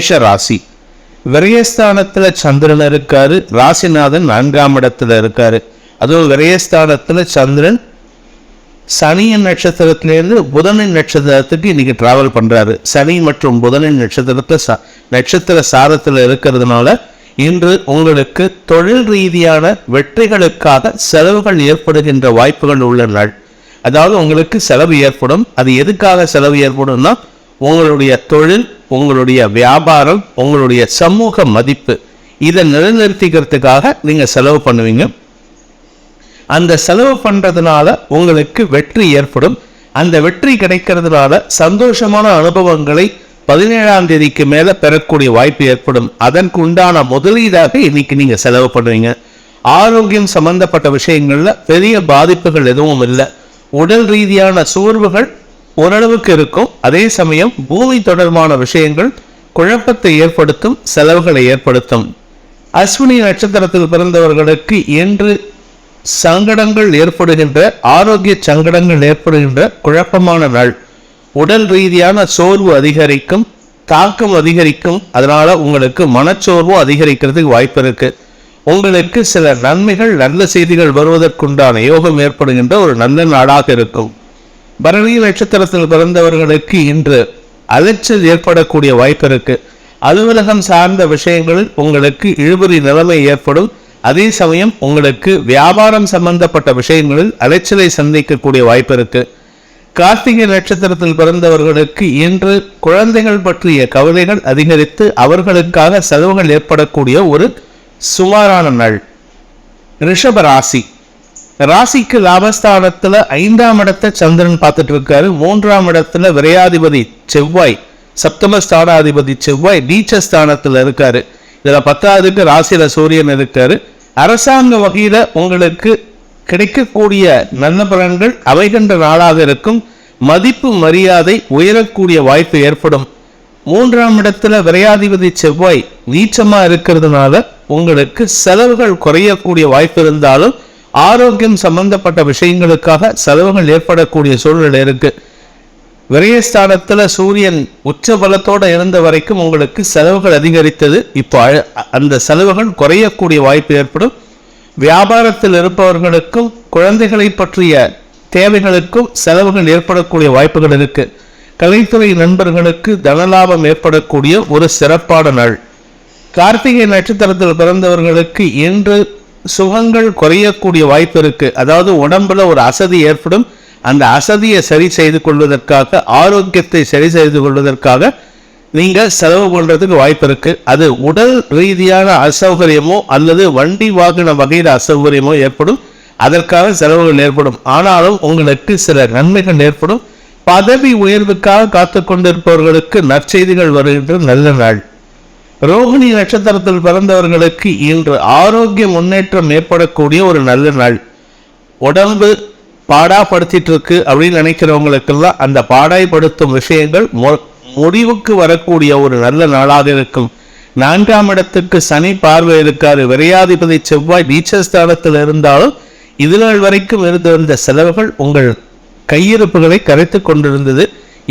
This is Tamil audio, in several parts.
மேஷ ராசி விரயஸ்தானத்துல சந்திரன் இருக்காரு. ராசிநாதன் 4ஆம் இடத்துல இருக்காரு. அதுவும் விரயஸ்தானத்துல சந்திரன் சனியின் நட்சத்திரத்திலிருந்து புதனின் நட்சத்திரத்துக்கு இன்னைக்கு டிராவல் பண்றாரு. சனி மற்றும் புதனின் நட்சத்திர சாரத்துல இருக்கிறதுனால இன்று உங்களுக்கு தொழில் ரீதியான வெற்றிகளுக்காக செலவுகள் ஏற்படுகின்ற வாய்ப்புகள் உள்ள நாள். அதாவது உங்களுக்கு செலவு ஏற்படும். அது எதுக்காக செலவு ஏற்படும்னா, உங்களுடைய தொழில், உங்களுடைய வியாபாரம், உங்களுடைய சமூக மதிப்பு, இதை நிலைநிறுத்திக்கிறதுக்காக நீங்க செலவு பண்ணுவீங்க. அந்த செலவு பண்றதுனால உங்களுக்கு வெற்றி ஏற்படும். அந்த வெற்றி கிடைக்கிறதுனால சந்தோஷமான அனுபவங்களை 17ஆம் தேதிக்கு மேல பெறக்கூடிய வாய்ப்பு ஏற்படும். அதற்கு உண்டான முதலீடாக இன்னைக்கு நீங்க செலவு பண்ணுவீங்க. ஆரோக்கியம் சம்பந்தப்பட்ட விஷயங்கள்ல பெரிய பாதிப்புகள் எதுவும் இல்லை. உடல் ரீதியான சோர்வுகள் ஓரளவுக்கு இருக்கும். அதே சமயம் பூமி தொடர்பான விஷயங்கள் குழப்பத்தை ஏற்படுத்தும், செலவுகளை ஏற்படுத்தும். அஸ்வினி நட்சத்திரத்தில் பிறந்தவர்களுக்கு இன்று சங்கடங்கள் ஏற்படுகின்ற, ஆரோக்கிய சங்கடங்கள் ஏற்படுகின்ற குழப்பமான நாள். உடல் ரீதியான சோர்வு அதிகரிக்கும், தாக்கம் அதிகரிக்கும். அதனால உங்களுக்கு மனச்சோர்வும் அதிகரிக்கிறதுக்கு வாய்ப்பு இருக்கு. உங்களுக்கு சில நன்மைகள், நல்ல செய்திகள் வருவதற்குண்டான யோகம் ஏற்படுகின்ற ஒரு நல்ல நாளாக இருக்கும். பரணி நட்சத்திரத்தில் பிறந்தவர்களுக்கு இன்று அலைச்சல் ஏற்படக்கூடிய வாய்ப்பு இருக்கு. அலுவலகம் சார்ந்த விஷயங்களில் உங்களுக்கு இழுபறி நிலைமை ஏற்படும். அதே சமயம் உங்களுக்கு வியாபாரம் சம்பந்தப்பட்ட விஷயங்களில் அலைச்சலை சந்திக்கக்கூடிய வாய்ப்பு இருக்கு. கார்த்திகை நட்சத்திரத்தில் பிறந்தவர்களுக்கு இன்று குழந்தைகள் பற்றிய கவலைகள் அதிகரித்து அவர்களுக்காக செலவுகள் ஏற்படக்கூடிய ஒரு சுமாரான நாள். ரிஷப ராசி ராசிக்கு லாபஸ்தானத்துல 5ஆம் இடத்தை சந்திரன் பார்த்துட்டு இருக்காரு. 3ஆம் இடத்துல விரையாதிபதி செவ்வாய், சப்தமஸ்தானாதிபதி செவ்வாய் நீச்சஸ்தானத்துல இருக்காரு. இதுல 10ஆவதுக்கு ராசியில சூரியன் இருக்காரு. அரசாங்க வகையில உங்களுக்கு கிடைக்கக்கூடிய நல்ல பலன்கள் அவைகின்ற நாளாக இருக்கும். மதிப்பு மரியாதை உயரக்கூடிய வாய்ப்பு ஏற்படும். 3ஆம் இடத்துல விரையாதிபதி செவ்வாய் நீச்சமா இருக்கிறதுனால உங்களுக்கு செலவுகள் குறையக்கூடிய வாய்ப்பு இருந்தாலும் ஆரோக்கியம் சம்பந்தப்பட்ட விஷயங்களுக்காக செலவுகள் ஏற்படக்கூடிய சூழ்நிலை இருக்கு. விரயஸ்தானத்துல சூரியன் உச்ச பலத்தோட இருந்த வரைக்கும் உங்களுக்கு செலவுகள் அதிகரித்தது. இப்போ அந்த செலவுகள் குறையக்கூடிய வாய்ப்பு ஏற்படும். வியாபாரத்தில் இருப்பவர்களுக்கும் குழந்தைகளை பற்றிய தேவைகளுக்கும் செலவுகள் ஏற்படக்கூடிய வாய்ப்புகள் இருக்கு. கலைத்துறை நண்பர்களுக்கு தனலாபம் ஏற்படக்கூடிய ஒரு சிறப்பான நாள். கார்த்திகை நட்சத்திரத்தில் பிறந்தவர்களுக்கு இன்று சுகங்கள் குறையக்கூடிய வாய்ப்பு இருக்கு. அதாவது உடம்புல ஒரு அசதி ஏற்படும். அந்த அசதியை சரி செய்து கொள்வதற்காக, ஆரோக்கியத்தை சரி செய்து கொள்வதற்காக நீங்க செலவு பண்றதுக்கு வாய்ப்பு இருக்கு. அது உடல் ரீதியான அசௌகரியமோ அல்லது வண்டி வாகன வகையில் அசௌகரியமோ ஏற்படும். அதற்காக செலவுகள் ஏற்படும். ஆனாலும் உங்களுக்கு சில நன்மைகள் ஏற்படும். பதவி உயர்வுக்காக காத்து கொண்டிருப்பவர்களுக்கு நற்செய்திகள் வருகின்ற நல்ல நாள். ரோகிணி நட்சத்திரத்தில் பிறந்தவர்களுக்கு இன்று ஆரோக்கிய முன்னேற்றம் ஏற்படக்கூடிய ஒரு நல்ல நாள். உடம்பு பாடாப்படுத்திட்டு இருக்கு அப்படின்னு நினைக்கிறவங்களுக்கெல்லாம் அந்த பாடாய்படுத்தும் விஷயங்கள் முடிவுக்கு வரக்கூடிய ஒரு நல்ல நாளாக இருக்கும். 4ஆம் இடத்துக்கு சனி பார்வை இருக்காரு. விரையாதிபதி செவ்வாய் நீச்சஸ்தானத்தில் இருந்தாலும் இதுநாள் வரைக்கும் இருந்த செலவுகள் உங்கள் கையிருப்புகளை கரைத்து கொண்டிருந்தது.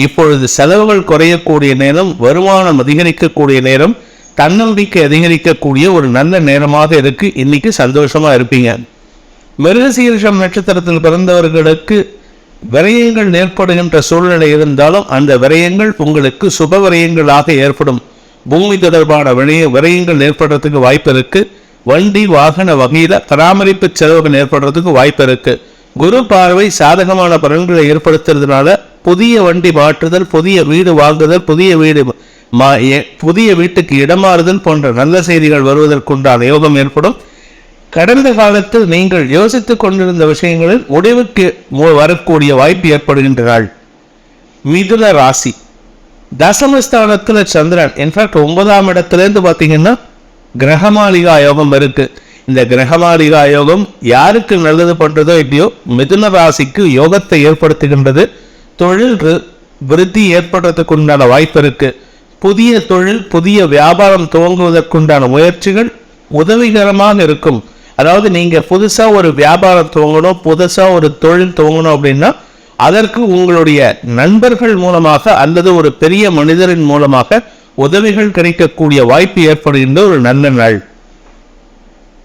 இப்பொழுது செலவுகள் குறையக்கூடிய நேரம், வருமானம் அதிகரிக்கக்கூடிய நேரம், தன்னம்பிக்கை அதிகரிக்கக்கூடிய ஒரு நல்ல நேரமாக இருக்கு. இன்னைக்கு சந்தோஷமா இருப்பீங்க. மிருகசீரிஷம் நட்சத்திரத்தில் பிறந்தவர்களுக்கு விரயங்கள் ஏற்படுகின்ற சூழ்நிலை இருந்தாலும் அந்த விரயங்கள் உங்களுக்கு சுப விரயங்களாக ஏற்படும். பூமி தொடர்பான விரயங்கள் ஏற்படுறதுக்கு வாய்ப்பு இருக்கு. வண்டி வாகன வகையில பராமரிப்பு செலவுகள் ஏற்படுறதுக்கு வாய்ப்பு இருக்கு. குரு பார்வை சாதகமான பலன்களை ஏற்படுத்துறதுனால புதிய வண்டி மாற்றுதல், புதிய வீடு வாங்குதல், புதிய வீட்டுக்கு இடமாறுதல் போன்ற நல்ல செய்திகள் வருவதற்குண்டான யோகம் ஏற்படும். கடந்த காலத்தில் நீங்கள் யோசித்துக் கொண்டிருந்த விஷயங்களில் முடிவுக்கு வரக்கூடிய வாய்ப்பு ஏற்படுகின்ற நாள். மிதுன ராசி தசமஸ்தானத்துல சந்திரன், இன்ஃபேக்ட் 9ஆம் இடத்திலிருந்து பார்த்தீங்கன்னா கிரகமாளிகா யோகம் இருக்கு. இந்த கிரகமாளிகா யோகம் யாருக்கு நல்லது பண்றதோ இல்லையோ மிதுன ராசிக்கு யோகத்தை ஏற்படுத்துகின்றது. தொழில் விருத்தி ஏற்படுறதுக்கு உண்டான வாய்ப்பு இருக்கு. புதிய தொழில், புதிய வியாபாரம் துவங்குவதற்குண்டான முயற்சிகள் உதவிகரமாக இருக்கும். அதாவது நீங்க புதுசா ஒரு வியாபாரம் துவங்கணும், புதுசா ஒரு தொழில் துவங்கணும் அப்படின்னா அதற்கு உங்களுடைய நண்பர்கள் மூலமாக அல்லது ஒரு பெரிய மனிதரின் மூலமாக உதவிகள் கிடைக்கக்கூடிய வாய்ப்பு ஏற்படுகின்ற ஒரு நல்ல நாள்.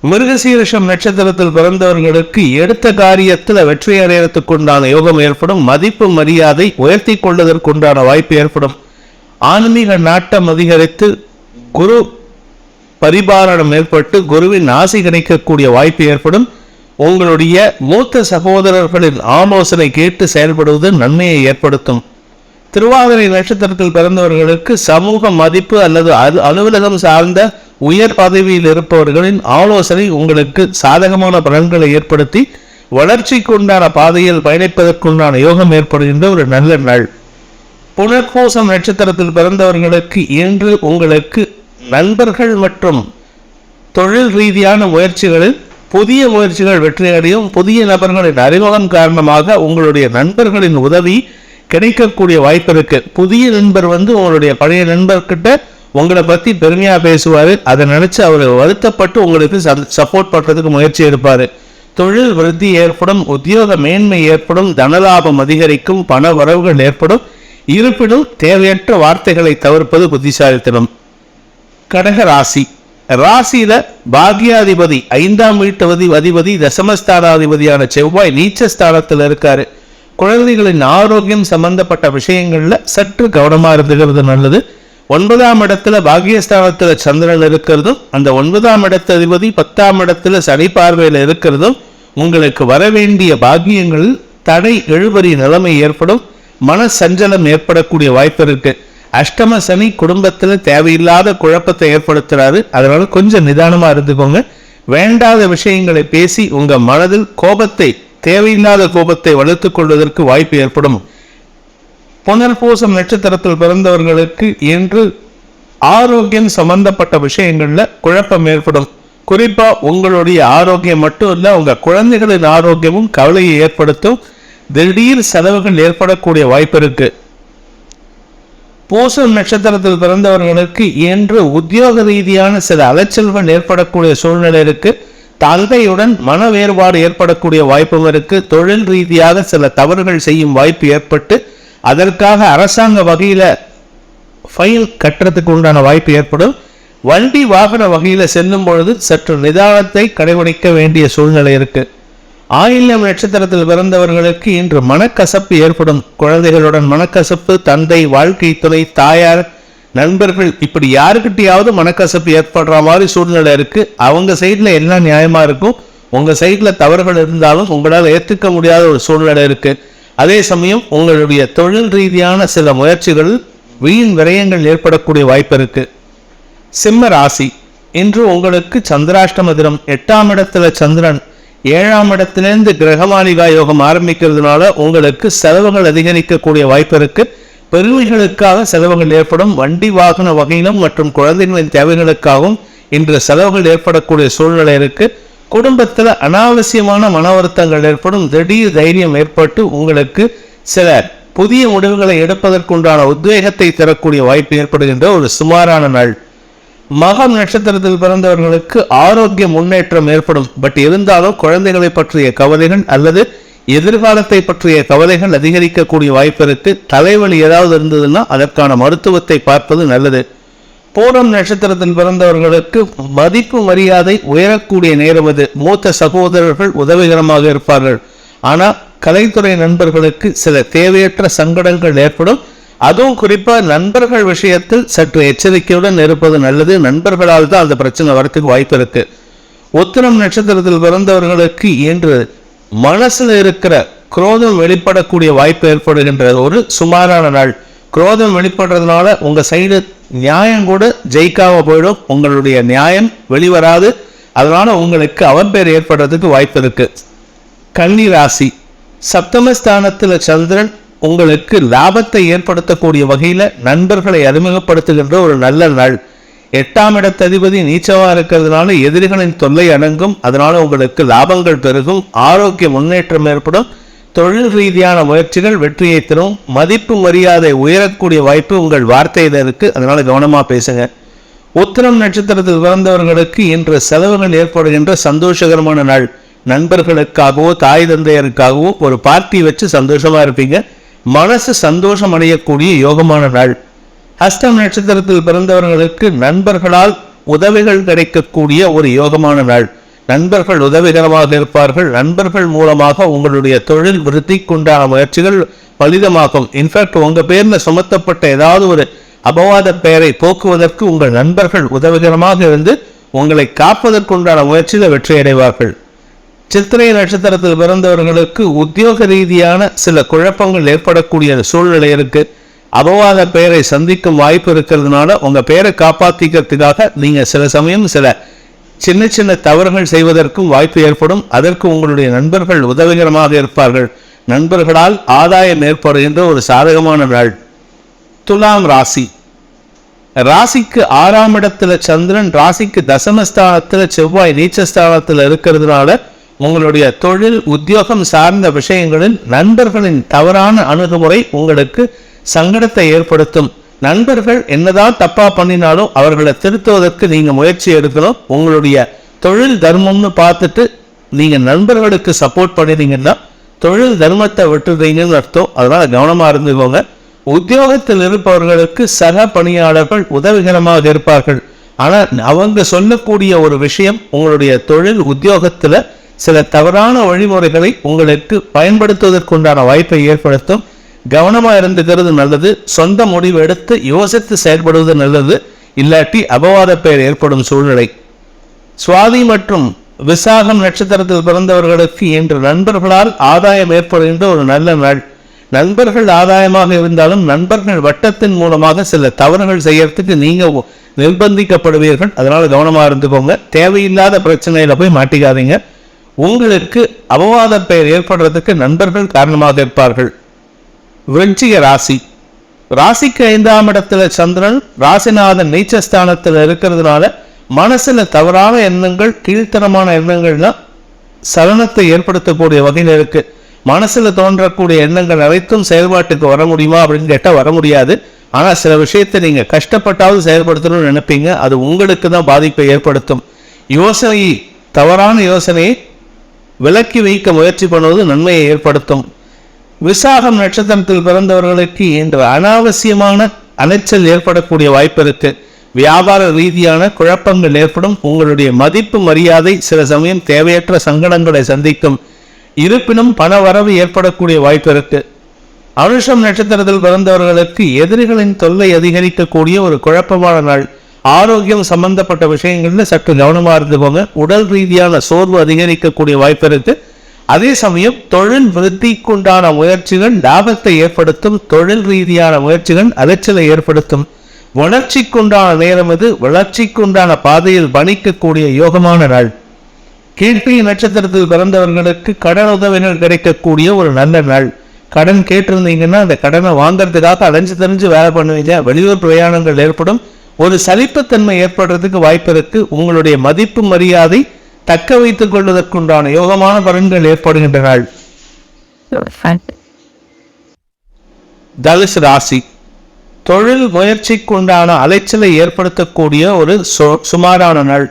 மிருகசீரிஷம் நட்சத்திரத்தில் பிறந்தவர்களுக்கு எடுத்த காரியத்தில் வெற்றி அடையறதுக்கு உண்டான யோகம் ஏற்படும். மதிப்பு மரியாதை உயர்த்தி கொள்வதற்குண்டான வாய்ப்பு ஏற்படும். ஆன்மீக நாட்டம் அதிகரித்து குரு பரிபாலனம் ஏற்பட்டு குருவின் ஆசை கிடைக்கக்கூடிய வாய்ப்பு ஏற்படும். உங்களுடைய மூத்த சகோதரர்களின் ஆலோசனை கேட்டு செயல்படுவது நன்மையை ஏற்படுத்தும். திருவாதிரை நட்சத்திரத்தில் பிறந்தவர்களுக்கு சமூக மதிப்பு அல்லது அலுவலகம் சார்ந்த உயர் பதவியில் இருப்பவர்களின் ஆலோசனை உங்களுக்கு சாதகமான பலன்களை ஏற்படுத்தி வளர்ச்சிக்கு உண்டான பாதையில் பயணிப்பதற்குண்டான யோகம் ஏற்படுகின்ற ஒரு நல்ல நாள். புனர்பூசம் நட்சத்திரத்தில் பிறந்தவர்களுக்கு இன்று உங்களுக்கு நண்பர்கள் மற்றும் தொழில் ரீதியான முயற்சிகளில் புதிய முயற்சிகள் வெற்றியடையும். புதிய நபர்களின் அறிமுகம் காரணமாக உங்களுடைய நண்பர்களின் உதவி கிடைக்கக்கூடிய வாய்ப்பு இருக்கு. புதிய நண்பர் உங்களுடைய பழைய நண்பர்கிட்ட உங்களை பத்தி பெருமையா பேசுவாரு. அதை நினைச்சு அவர் வருத்தப்பட்டு உங்களுக்கு சப்போர்ட் பண்றதுக்கு முயற்சி எடுப்பாரு. தொழில் விருத்தி ஏற்படும். உத்தியோக மேன்மை ஏற்படும். தனலாபம் அதிகரிக்கும். பண வரவுகள் ஏற்படும். இருப்பினும் தேவையற்ற வார்த்தைகளை தவிர்ப்பது புத்திசாலித்தனம். கடக ராசி. ராசியில பாக்யாதிபதி 5ஆம் வீட்டு அதிபதி தசமஸ்தானாதிபதியான செவ்வாய் நீச்சஸ்தானத்தில் இருக்காரு. குழந்தைகளின் ஆரோக்கியம் சம்பந்தப்பட்ட விஷயங்கள்ல சற்று கவனமா இருந்துகிறது நல்லது. 9ஆம் இடத்துல பாக்யஸ்தானத்துல சந்திரன் இருக்கிறதும் அந்த 9ஆம் இடத்து அதிபதி 10ஆம் இடத்துல சனி பார்வையில இருக்கிறதும் உங்களுக்கு வரவேண்டிய பாக்கியங்களில் தடை எழுபறி நிலைமை ஏற்படும். மன சஞ்சலம் ஏற்படக்கூடிய வாய்ப்பு இருக்கு. அஷ்டம சனி குடும்பத்துல தேவையில்லாத குழப்பத்தை ஏற்படுத்துறாரு. அதனால கொஞ்சம் நிதானமா இருந்துக்கோங்க. வேண்டாத விஷயங்களை பேசி உங்க மனதில் தேவையில்லாத கோபத்தை வளர்த்துக் கொள்வதற்கு வாய்ப்பு ஏற்படும். புனர்பூசம் நட்சத்திரத்தில் பிறந்தவர்களுக்கு இன்று ஆரோக்கியம் சம்பந்தப்பட்ட விஷயங்கள்ல குழப்பம் ஏற்படும். குறிப்பா உங்களுடைய ஆரோக்கியம் மட்டும் இல்ல, உங்க குழந்தைகளின் ஆரோக்கியமும் கவலையை ஏற்படுத்தும். திடீர் செலவுகள் ஏற்படக்கூடிய வாய்ப்பு இருக்கு. பூசம் நட்சத்திரத்தில் பிறந்தவர்களுக்கு இன்று உத்தியோக ரீதியான சில அலைச்சல்கள் ஏற்படக்கூடிய சூழ்நிலை இருக்கு. தந்தையுடன் மன வேறுபாடு ஏற்படக்கூடிய வாய்ப்பும் இருக்கு. தொழில் ரீதியாக சில தவறுகள் செய்யும் வாய்ப்பு ஏற்பட்டு அதற்காக அரசாங்க வகையில ஃபைல் கட்டுறதுக்கு உண்டான வாய்ப்பு ஏற்படும். வண்டி வாகன வகையில செல்லும் பொழுது சற்று நிதானத்தை கடைபிடிக்க வேண்டிய சூழ்நிலை இருக்கு. ஆயில்யம் நட்சத்திரத்தில் பிறந்தவர்களுக்கு இன்று மனக்கசப்பு ஏற்படும். குழந்தைகளுடன் மனக்கசப்பு, தந்தை, வாழ்க்கை துணை, தாயார், நண்பர்கள் இப்படி யாருக்கிட்டையாவது மனக்கசப்பு ஏற்படுற மாதிரி சூழ்நிலை இருக்கு. அவங்க சைட்ல எல்லாம் நியாயமா இருக்கும். உங்க சைட்ல தவறுகள் இருந்தாலும் உங்களால் ஏற்றுக்க முடியாத ஒரு சூழ்நிலை இருக்கு. அதே சமயம் உங்களுடைய தொழில் ரீதியான சில முயற்சிகள் வீண் விரயங்கள் ஏற்படக்கூடிய வாய்ப்பு இருக்கு. சிம்ம ராசி. இன்று உங்களுக்கு சந்திராஷ்டம தினம். 8ஆம் இடத்துல சந்திரன் 7ஆம் இடத்திலிருந்து கிரகமாளிகா யோகம் ஆரம்பிக்கிறதுனால உங்களுக்கு செலவுகள் அதிகரிக்கக்கூடிய வாய்ப்பு இருக்கு. பெருமைகளுக்காக செலவுகள் ஏற்படும். வண்டி வாகன வகையிலும் மற்றும் குழந்தைகளின் தேவைகளுக்காகவும் இன்று செலவுகள் ஏற்படக்கூடிய சூழ்நிலை இருக்கு. குடும்பத்தில் அனாவசியமான மன வருத்தங்கள் ஏற்படும். திடீர் தைரியம் ஏற்பட்டு உங்களுக்கு சில புதிய முடிவுகளை எடுப்பதற்குண்டான உத்வேகத்தை தரக்கூடிய வாய்ப்பு ஏற்படுகின்ற ஒரு சுமாரான நாள். மகம் நட்சத்திரத்தில் பிறந்தவர்களுக்கு ஆரோக்கிய முன்னேற்றம் ஏற்படும். பட் இருந்தாலும் குழந்தைகளை பற்றிய கவலைகள் அல்லது எதிர்காலத்தை பற்றிய கவலைகள் அதிகரிக்கக்கூடிய வாய்ப்பு இருக்கு. தலைவலி ஏதாவது இருந்ததுன்னா அதற்கான மருத்துவத்தை பார்ப்பது நல்லது. பூரம் நட்சத்திரத்தில் பிறந்தவர்களுக்கு மதிப்பு மரியாதை உயரக்கூடிய நேரம் அது. மூத்த சகோதரர்கள் உதவிகரமாக இருப்பார்கள். ஆனால் கலைத்துறை நண்பர்களுக்கு சில தேவையற்ற சங்கடங்கள் ஏற்படும். அதுவும் குறிப்பா நண்பர்கள் விஷயத்தில் சற்று எச்சரிக்கையுடன் இருப்பது நல்லது. நண்பர்களால் தான் அந்த பிரச்சனை வரத்துக்கு வாய்ப்பு இருக்கு. உத்திரம் நட்சத்திரத்தில் பிறந்தவர்களுக்கு இன்று மனசுல இருக்கிற குரோதம் வெளிப்படக்கூடிய வாய்ப்பு ஏற்படுகின்ற ஒரு சுமாரான நாள். குரோதம் வெளிப்படுறதுனால உங்க சைடு நியாயம் கூட ஜெயிக்காம போயிடும். உங்களுடைய நியாயம் வெளிவராது. அதனால உங்களுக்கு அவப்பேர் ஏற்படுறதுக்கு வாய்ப்பு இருக்கு. கன்னி ராசி. சப்தமஸ்தானத்துல சந்திரன் உங்களுக்கு லாபத்தை ஏற்படுத்தக்கூடிய வகையில நண்பர்களை அறிமுகப்படுத்துகின்ற ஒரு நல்ல நாள். 8ஆம் இடத்து அதிபதி நீச்சமா இருக்கிறதுனால எதிரிகளின் தொல்லை அடங்கும். அதனால உங்களுக்கு லாபங்கள் பெருகும். ஆரோக்கிய முன்னேற்றம் ஏற்படும். தொழில் ரீதியான முயற்சிகள் வெற்றியை தரும். மதிப்பு மரியாதை உயரக்கூடிய வாய்ப்பு உங்கள் வார்த்தையில இருக்கு. அதனால கவனமா பேசுங்க. உத்திரம் நட்சத்திரத்தில் பிறந்தவர்களுக்கு இன்று செலவுகள் ஏற்படுகின்ற சந்தோஷகரமான நாள். நண்பர்களுக்காகவோ தாய் தந்தையருக்காகவோ ஒரு பார்ட்டி வச்சு சந்தோஷமா இருப்பீங்க. மனசு சந்தோஷம் அடையக்கூடிய யோகமான நாள். ஹஸ்தம் நட்சத்திரத்தில் பிறந்தவர்களுக்கு நண்பர்களால் உதவிகள் கிடைக்கக்கூடிய ஒரு யோகமான நாள். நண்பர்கள் உதவிகரமாக இருப்பார்கள். நண்பர்கள் மூலமாக உங்களுடைய தொழில் விருத்திக்குண்டான முயற்சிகள் பலிதமாகும். இன்ஃபேக்ட் உங்க பேர்ல சுமத்தப்பட்ட ஏதாவது ஒரு அபவாத பெயரை போக்குவதற்கு உங்கள் நண்பர்கள் உதவிகரமாக இருந்து உங்களை காப்பதற்குண்டான முயற்சியில வெற்றியடைவார்கள். சித்திரை நட்சத்திரத்தில் பிறந்தவர்களுக்கு உத்தியோக ரீதியான சில குழப்பங்கள் ஏற்படக்கூடிய சூழ்நிலை இருக்கு. அபவாத பெயரை சந்திக்கும் வாய்ப்பு இருக்கிறதுனால உங்க பெயரை காப்பாற்றிக்கிறதுக்காக நீங்க சில சமயம் சில சின்ன சின்ன தவறுகள் செய்வதற்கும் வாய்ப்பு ஏற்படும். அதற்கு உங்களுடைய நண்பர்கள் உதவிகரமாக இருப்பார்கள். நண்பர்களால் ஆதாயம் ஏற்படுகின்ற ஒரு சாதகமான நாள். துலாம் ராசி. ராசிக்கு 6ஆம் இடத்துல சந்திரன், ராசிக்கு தசமஸ்தானத்துல செவ்வாய் நீச்சஸ்தானத்துல இருக்கிறதுனால உங்களுடைய தொழில் உத்தியோகம் சார்ந்த விஷயங்களில் நண்பர்களின் தவறான அணுகுமுறை உங்களுக்கு சங்கடத்தை ஏற்படுத்தும். நண்பர்கள் என்னதான் தப்பா பண்ணினாலும் அவர்களை திருத்துவதற்கு நீங்க முயற்சி எடுக்கணும். உங்களுடைய தொழில் தர்மம்னு பார்த்துட்டு நீங்க நண்பர்களுக்கு சப்போர்ட் பண்ணினீங்கன்னா தொழில் தர்மத்தை விட்டுறீங்கன்னு அர்த்தம். அதனால கவனமா இருந்துக்கோங்க. உத்தியோகத்தில் இருப்பவர்களுக்கு சக பணியாளர்கள் உதவிகரமாக இருப்பார்கள். ஆனால் அவங்க சொல்லக்கூடிய ஒரு விஷயம் உங்களுடைய தொழில் உத்தியோகத்துல சில தவறான வழிமுறைகளை உங்களுக்கு பயன்படுத்துவதற்குண்டான வாய்ப்பை ஏற்படுத்தும். கவனமா இருந்துக்கிறது நல்லது. சொந்த முடிவு எடுத்து யோசித்து செயல்படுவது நல்லது. இல்லாட்டி அபவாத பெயர் ஏற்படும் சூழ்நிலை. சுவாதி மற்றும் விசாகம் நட்சத்திரத்தில் பிறந்தவர்களுக்கு இன்று நண்பர்களால் ஆதாயம் ஏற்படுகின்ற ஒரு நல்ல நாள். நண்பர்கள் ஆதாயமாக இருந்தாலும் நண்பர்கள் வட்டத்தின் மூலமாக சில தவறுகள் செய்யறதுக்கு நீங்க நிர்பந்திக்கப்படுவீர்கள். அதனால கவனமா இருந்துக்கோங்க. தேவையில்லாத பிரச்சனையில போய் மாட்டிக்காதீங்க. உங்களுக்கு அபவாத பெயர் ஏற்படுறதுக்கு நண்பர்கள் காரணமாக இருப்பார்கள். விருச்சிக ராசி. ராசிக்கு 5ஆம் இடத்துல சந்திரன், ராசிநாதன் நீச்சஸ்தானத்தில் இருக்கிறதுனால மனசுல தவறான எண்ணங்கள், கீழ்த்தரமான எண்ணங்கள்லாம் சலனத்தை ஏற்படுத்தக்கூடிய வகையில் இருக்கு. மனசுல தோன்றக்கூடிய எண்ணங்கள் அனைத்தும் செயல்பாட்டுக்கு வர முடியுமா அப்படின்னு கேட்டால் வர முடியாது. ஆனால் சில விஷயத்தை நீங்க கஷ்டப்பட்டாவது செயல்படுத்தணும்னு நினைப்பீங்க. அது உங்களுக்கு தான் பாதிப்பை ஏற்படுத்தும். யோசனையை, தவறான யோசனையை விலக்கி வைக்க முயற்சி பண்ணுவது நன்மையை ஏற்படுத்தும். விசாகம் நட்சத்திரத்தில் பிறந்தவர்களுக்கு இன்று அனாவசியமான அலைச்சல் ஏற்படக்கூடிய வாய்ப்பு இருக்கு. வியாபார ரீதியான குழப்பங்கள் ஏற்படும். உங்களுடைய மதிப்பு மரியாதை சில சமயம் தேவையற்ற சங்கடங்களை சந்திக்கும். இருப்பினும் பண வரவு ஏற்படக்கூடிய வாய்ப்பு இருக்கு. அனுஷம் நட்சத்திரத்தில் பிறந்தவர்களுக்கு எதிரிகளின் தொல்லை அதிகரிக்கக்கூடிய ஒரு குழப்பமான நாள். ஆரோக்கியம் சம்பந்தப்பட்ட விஷயங்கள்ல சற்று கவனமா இருந்துக்கோங்க. உடல் ரீதியான சோர்வு அதிகரிக்கக்கூடிய வாய்ப்பு இருக்கு. அதே சமயம் தொழில் விருத்திக்குண்டான முயற்சிகள் லாபத்தை ஏற்படுத்தும். தொழில் ரீதியான முயற்சிகள் அலைச்சலை ஏற்படுத்தும். வளர்ச்சிக்குண்டான நேரம் இது. வளர்ச்சிக்குண்டான பாதையில் பணிக்கக்கூடிய யோகமான நாள். கீழ்கை நட்சத்திரத்தில் பிறந்தவர்களுக்கு கடன் உதவிகள் கிடைக்கக்கூடிய ஒரு நல்ல நாள். கடன் கேட்டிருந்தீங்கன்னா அந்த கடனை வாங்கறதுக்காக அலைஞ்சு தெரிஞ்சு வேலை பண்ணுவீங்க. வெளியூர் பிரயாணங்கள் ஏற்படும். ஒரு சலிப்புத்தன்மை ஏற்படுறதுக்கு வாய்ப்பு இருக்கு. உங்களுடைய மதிப்பு மரியாதை தக்க வைத்துக் கொள்வதற்குண்டான யோகமான பலன்கள் ஏற்படுகின்ற நாள். தனுசு ராசி. தொழில் முயற்சிக்குண்டான அலைச்சலை ஏற்படுத்தக்கூடிய ஒரு சுமாரான நாள்.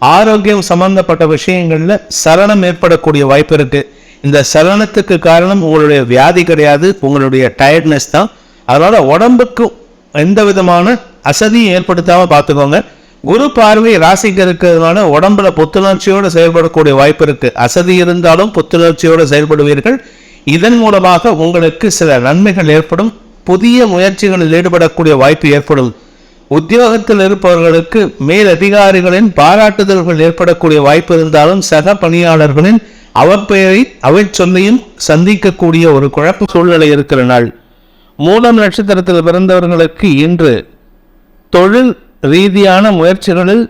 ஆரோக்கியம் சம்பந்தப்பட்ட விஷயங்கள்ல சலனம் ஏற்படக்கூடிய வாய்ப்பு இருக்கு. இந்த சலனத்துக்கு காரணம் உங்களுடைய வியாதி கிடையாது, உங்களுடைய டயர்ட்னஸ் தான். அதனால உடம்புக்கு எந்த விதமான அசதியும் ஏற்படுத்தாம பார்த்துக்கோங்க. குரு பார்வை ராசிக்கு இருக்கிறதுனால உடம்புல புத்துணர்ச்சியோடு செயல்படக்கூடிய வாய்ப்பு இருக்கு. அசதி இருந்தாலும் புத்துணர்ச்சியோடு செயல்படுவீர்கள். இதன் மூலமாக உங்களுக்கு சில நன்மைகள் ஏற்படும். புதிய முயற்சிகளில் ஈடுபடக்கூடிய வாய்ப்பு ஏற்படும். உத்தியோகத்தில் இருப்பவர்களுக்கு மேல் அதிகாரிகளின் பாராட்டுதல்கள் ஏற்படக்கூடிய வாய்ப்பு இருந்தாலும் சக பணியாளர்களின் அவப்பெயரை அவை சொல்லையும் சந்திக்கக்கூடிய ஒரு குழப்ப சூழ்நிலை இருக்கிற நாள். மூலம் நட்சத்திரத்தில் பிறந்தவர்களுக்கு இன்று தொழில் ரீதியான முயற்சிகளில்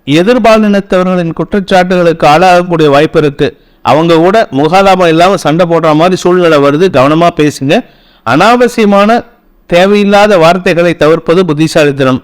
எதிர்பாலினத்தவர்களின் குற்றச்சாட்டுகளுக்கு ஆளாகக்கூடிய வாய்ப்பு இருக்கு. அவங்க கூட முகாலாபம் இல்லாமல் சண்டை போடுற மாதிரி சூழ்நிலை வருது. கவனமா பேசுங்க. அனாவசியமான தேவையில்லாத வார்த்தைகளை தவிர்ப்பது புத்திசாலித்தனம்.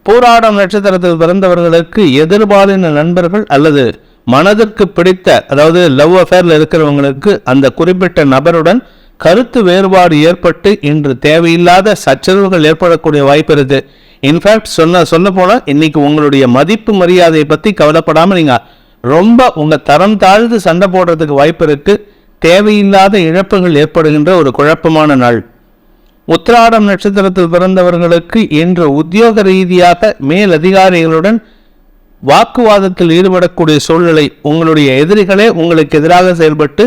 பூராடம் நட்சத்திரத்தில் பிறந்தவர்களுக்கு எதிர்பாலின நண்பர்கள் அல்லது மனதிற்கு பிடித்த, அதாவது லவ் அஃபேர்ல இருக்கிறவங்களுக்கு அந்த குறிப்பிட்ட நபருடன் கருத்து வேறுபாடு ஏற்பட்டு இன்று தேவையில்லாத சச்சரவுகள் ஏற்படக்கூடிய வாய்ப்பு இருக்கு. இன்ஃபேக்ட் சொல்ல போனா இன்னைக்கு உங்களுடைய மதிப்பு மரியாதையை பத்தி கவலைப்படாம நீங்க ரொம்ப உங்க தரம் தாழ்ந்து சண்டை போடுறதுக்கு வாய்ப்பு இருக்கு. தேவையில்லாத இழப்புகள் ஏற்படுகின்ற ஒரு குழப்பமான நாள். உத்திராடம் நட்சத்திரத்தில் பிறந்தவர்களுக்கு இன்று உத்தியோக ரீதியாக மேலதிகாரிகளுடன் வாக்குவாதத்தில் ஈடுபடக்கூடிய சூழ்நிலை. உங்களுடைய எதிரிகளே உங்களுக்கு எதிராக செயல்பட்டு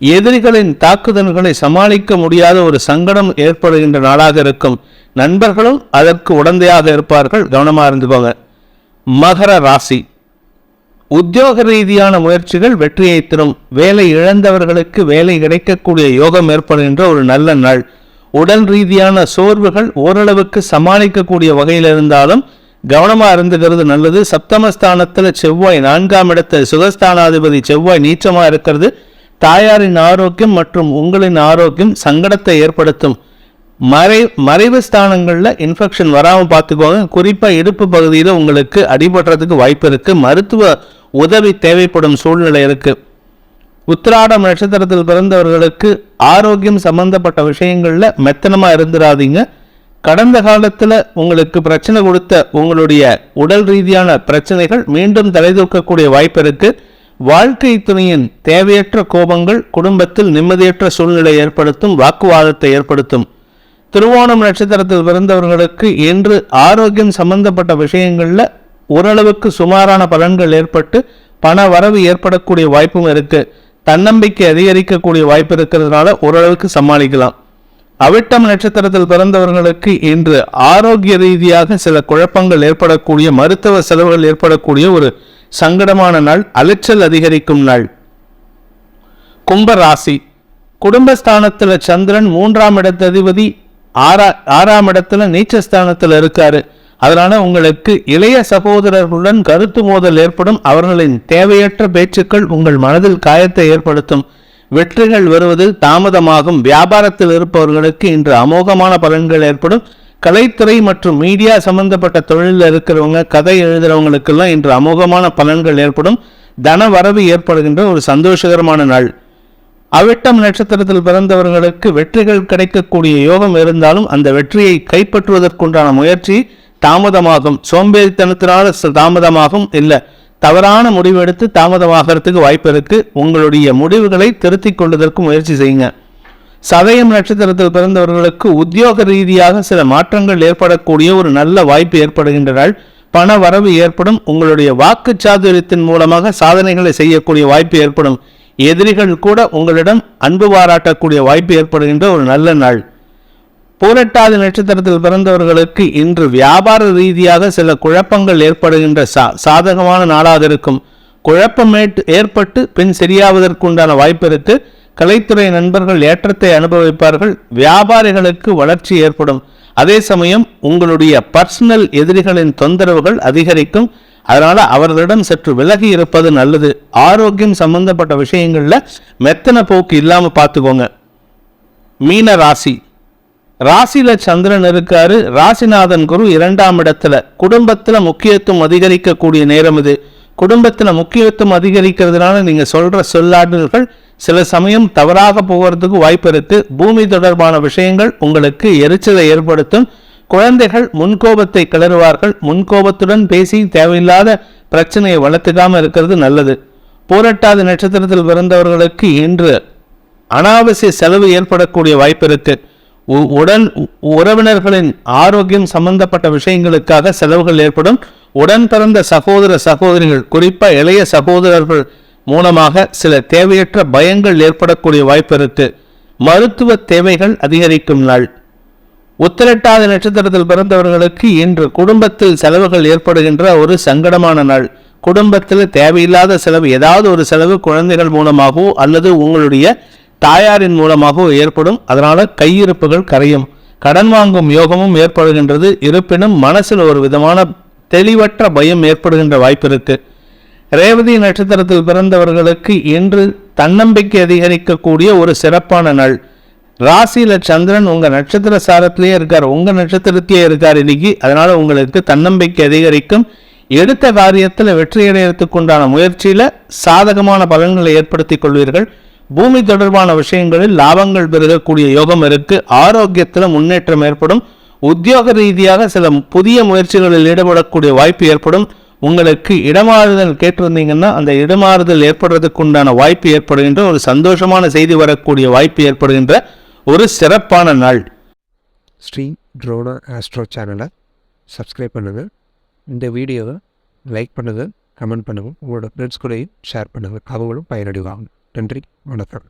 எதிரிகளின் தாக்குதல்களை சமாளிக்க முடியாத ஒரு சங்கடம் ஏற்படுகின்ற நாளாக இருக்கும். நண்பர்களும் அதற்கு உடந்தையாக இருப்பார்கள், கவனமாக இருந்துக்கோங்க. மகர ராசி, உத்தியோக ரீதியான முயற்சிகள் வெற்றியை தரும். வேலை இழந்தவர்களுக்கு வேலை கிடைக்கக்கூடிய யோகம் ஏற்படுகின்ற ஒரு நல்ல நாள். உடல் ரீதியான சோர்வுகள் ஓரளவுக்கு சமாளிக்கக்கூடிய வகையில் இருந்தாலும் கவனமாக இருந்துகிறது நல்லது. சப்தமஸ்தானத்தில் செவ்வாய் 4ஆம் இடத்தில் சுகஸ்தானாதிபதி செவ்வாய் நீச்சமாக இருக்கிறது. தாயாரின் ஆரோக்கியம் மற்றும் உங்களின் ஆரோக்கியம் சங்கடத்தை ஏற்படுத்தும். மறைவு ஸ்தானங்களில் இன்ஃபெக்ஷன் வராமல் பார்த்துக்கோங்க. குறிப்பாக இடுப்பு பகுதியில் உங்களுக்கு அடிபடுறதுக்கு வாய்ப்பு இருக்குது. மருத்துவ உதவி தேவைப்படும் சூழ்நிலை இருக்குது. உத்திராடம் நட்சத்திரத்தில் பிறந்தவர்களுக்கு ஆரோக்கியம் சம்பந்தப்பட்ட விஷயங்களில் மெத்தனமாக இருந்துடாதீங்க. கடந்த காலத்தில் உங்களுக்கு பிரச்சனை கொடுத்த உங்களுடைய உடல் ரீதியான பிரச்சனைகள் மீண்டும் தலைதூக்கக்கூடிய வாய்ப்பு இருக்குது. வாழ்க்கை துணையின் தேவையற்ற கோபங்கள் குடும்பத்தில் நிம்மதியற்ற சூழ்நிலை ஏற்படுத்தும், வாக்குவாதத்தை ஏற்படுத்தும். திருவோணம் நட்சத்திரத்தில் பிறந்தவர்களுக்கு இன்று ஆரோக்கியம் சம்பந்தப்பட்ட விஷயங்களில் ஓரளவுக்கு சுமாரான பலன்கள் ஏற்பட்டு பண வரவு ஏற்படக்கூடிய வாய்ப்பும் இருக்குது. தன்னம்பிக்கை அதிகரிக்கக்கூடிய வாய்ப்பு இருக்கிறதுனால ஓரளவுக்கு சமாளிக்கலாம். அவிட்டம் நட்சத்திரத்தில் பிறந்தவர்களுக்கு இன்று ஆரோக்கிய ரீதியாக சில குழப்பங்கள் ஏற்படக்கூடிய, மருத்துவ செலவுகள் ஏற்படக்கூடிய ஒரு சங்கடமான நாள், அலைச்சல் அதிகரிக்கும் நாள். கும்பராசி, குடும்பஸ்தானத்தில் சந்திரன் 3ஆம் இடத்ததிபதி 6ஆம் இடத்துல நீச்சஸ்தானத்தில் இருக்காரு. அதனால உங்களுக்கு இளைய சகோதரர்களுடன் கருத்து மோதல் ஏற்படும். அவர்களின் தேவையற்ற பேச்சுக்கள் உங்கள் மனதில் காயத்தை ஏற்படுத்தும். வெற்றிகள் வருவது தாமதமாகும். வியாபாரத்தில் இருப்பவர்களுக்கு இன்று அமோகமான பலன்கள் ஏற்படும். கலைத்துறை மற்றும் மீடியா சம்பந்தப்பட்ட தொழிலில் இருக்கிறவங்க, கதை எழுதுறவங்களுக்கெல்லாம் இன்று அமோகமான பலன்கள் ஏற்படும். தன வரவு ஏற்படுகின்ற ஒரு சந்தோஷகரமான நாள். அவிட்டம் நட்சத்திரத்தில் பிறந்தவர்களுக்கு வெற்றிகள் கிடைக்கக்கூடிய யோகம் இருந்தாலும் அந்த வெற்றியை கைப்பற்றுவதற்குண்டான முயற்சி தாமதமாகும். சோம்பேறித்தனத்தினால தாமதமாகும், இல்லை தவறான முடிவு எடுத்து தாமதமாகிறதுக்கு வாய்ப்பு இருக்கு. உங்களுடைய முடிவுகளை திருத்திக் கொள்வதற்கு முயற்சி செய்யுங்க. சதயம் நட்சத்திரத்தில் பிறந்தவர்களுக்கு உத்தியோக ரீதியாக சில மாற்றங்கள் ஏற்படக்கூடிய ஒரு நல்ல வாய்ப்பு ஏற்படுகின்றனால் பண வரவு ஏற்படும். உங்களுடைய வாக்கு சாதுரியத்தின் மூலமாக சாதனைகளை செய்யக்கூடிய வாய்ப்பு ஏற்படும். எதிரிகள் கூட உங்களிடம் அன்பு பாராட்டக்கூடிய வாய்ப்பு ஏற்படுகின்ற ஒரு நல்ல நாள். பூரட்டாதி நட்சத்திரத்தில் பிறந்தவர்களுக்கு இன்று வியாபார ரீதியாக சில குழப்பங்கள் ஏற்படுகின்ற சாதகமான நாளாக இருக்கும். குழப்பம் ஏற்பட்டு பின் சரியாவதற்குண்டான வாய்ப்பு இருக்கு. கலைத்துறை நண்பர்கள் ஏற்றத்தை அனுபவிப்பார்கள். வியாபாரிகளுக்கு வளர்ச்சி ஏற்படும். அதே சமயம் உங்களுடைய பர்சனல் எதிரிகளின் தொந்தரவுகள் அதிகரிக்கும். அதனால அவர்களிடம் சற்று விலகி இருப்பது நல்லது. ஆரோக்கியம் சம்பந்தப்பட்ட விஷயங்கள்ல மெத்தன போக்கு இல்லாம பார்த்துக்கோங்க. மீன ராசி, ராசியில சந்திரன் இருக்காரு. ராசிநாதன் குரு 2ஆம் இடத்துல. குடும்பத்துல முக்கியத்துவம் அதிகரிக்கக்கூடிய நேரம் இது. குடும்பத்துல முக்கியத்துவம் அதிகரிக்கிறதுனால நீங்க சொல்ற சொல்லாடல்கள் சில சமயம் தவறாக போகிறதுக்கு வாய்ப்பு இருக்கு. பூமி தொடர்பான விஷயங்கள் உங்களுக்கு எரிச்சலை ஏற்படுத்தும். குழந்தைகள் முன்கோபத்தை கிளறுவார்கள். முன்கோபத்துடன் பேசி தேவையில்லாத பிரச்சனையை வளர்த்துக்காம இருக்கிறது நல்லது. பூரட்டாதி நட்சத்திரத்தில் பிறந்தவர்களுக்கு இன்று அனாவசிய செலவு ஏற்படக்கூடிய வாய்ப்பு இருக்கு. உறவினர்களின் ஆரோக்கியம் சம்பந்தப்பட்ட விஷயங்களுக்காக செலவுகள் ஏற்படும். உடன் பிறந்த சகோதர சகோதரிகள், குறிப்பா இளைய சகோதரர்கள் மூலமாக சில தேவையற்ற பயங்கள் ஏற்படக்கூடிய வாய்ப்பு இருக்கு. மருத்துவ தேவைகள் அதிகரிக்கும் நாள். உத்திரட்டாதி நட்சத்திரத்தில் பிறந்தவர்களுக்கு இன்று குடும்பத்தில் செலவுகள் ஏற்படுகின்ற ஒரு சங்கடமான நாள். குடும்பத்தில் தேவையில்லாத செலவு, ஏதாவது ஒரு செலவு குழந்தைகள் மூலமாகவோ அல்லது உங்களுடைய தாயாரின் மூலமாகவோ ஏற்படும். அதனால கையிருப்புகள் கரையும். கடன் வாங்கும் யோகமும் ஏற்படுகின்றது. இருப்பினும் மனசில் ஒரு விதமான தெளிவற்ற பயம் ஏற்படுகின்ற வாய்ப்பு இருக்கு. ரேவதி நட்சத்திரத்தில் பிறந்தவர்களுக்கு இன்று தன்னம்பிக்கை அதிகரிக்கக்கூடிய ஒரு சிறப்பான நாள். ராசியில சந்திரன் உங்க நட்சத்திர சாரத்திலேயே இருக்கார், உங்க நட்சத்திரத்திலேயே இருக்கார் இன்னைக்கு. அதனால உங்களுக்கு தன்னம்பிக்கை அதிகரிக்கும். எடுத்த காரியத்தில் வெற்றியடைறதுக்கு உண்டான முயற்சியில சாதகமான பலன்களை ஏற்படுத்திக் கொள்வீர்கள். பூமி தொடர்பான விஷயங்களில் லாபங்கள் பெருகக்கூடிய யோகம் இருக்கு. ஆரோக்கியத்தில் முன்னேற்றம் ஏற்படும். உத்தியோக ரீதியாக சில புதிய முயற்சிகளில் ஈடுபடக்கூடிய வாய்ப்பு ஏற்படும். உங்களுக்கு இடமாறுதல் கேட்டிருந்தீங்கன்னா அந்த இடமாறுதல் ஏற்படுறதுக்கு உண்டான வாய்ப்பு ஏற்படுகின்ற ஒரு சந்தோஷமான செய்தி வரக்கூடிய வாய்ப்பு ஏற்படுகின்ற ஒரு சிறப்பான நாள். ஸ்ரீ ட்ரோனா ஆஸ்ட்ரோ சேனலை சப்ஸ்கிரைப் பண்ணுங்கள். இந்த வீடியோவை லைக் பண்ணுங்கள், கமெண்ட் பண்ணுங்கள், உங்களோட ஃப்ரெண்ட்ஸ் கூடயும் ஷேர் பண்ணுங்கள். அவங்களும் பயனடைவாங்க. நன்றி, வணக்கம்.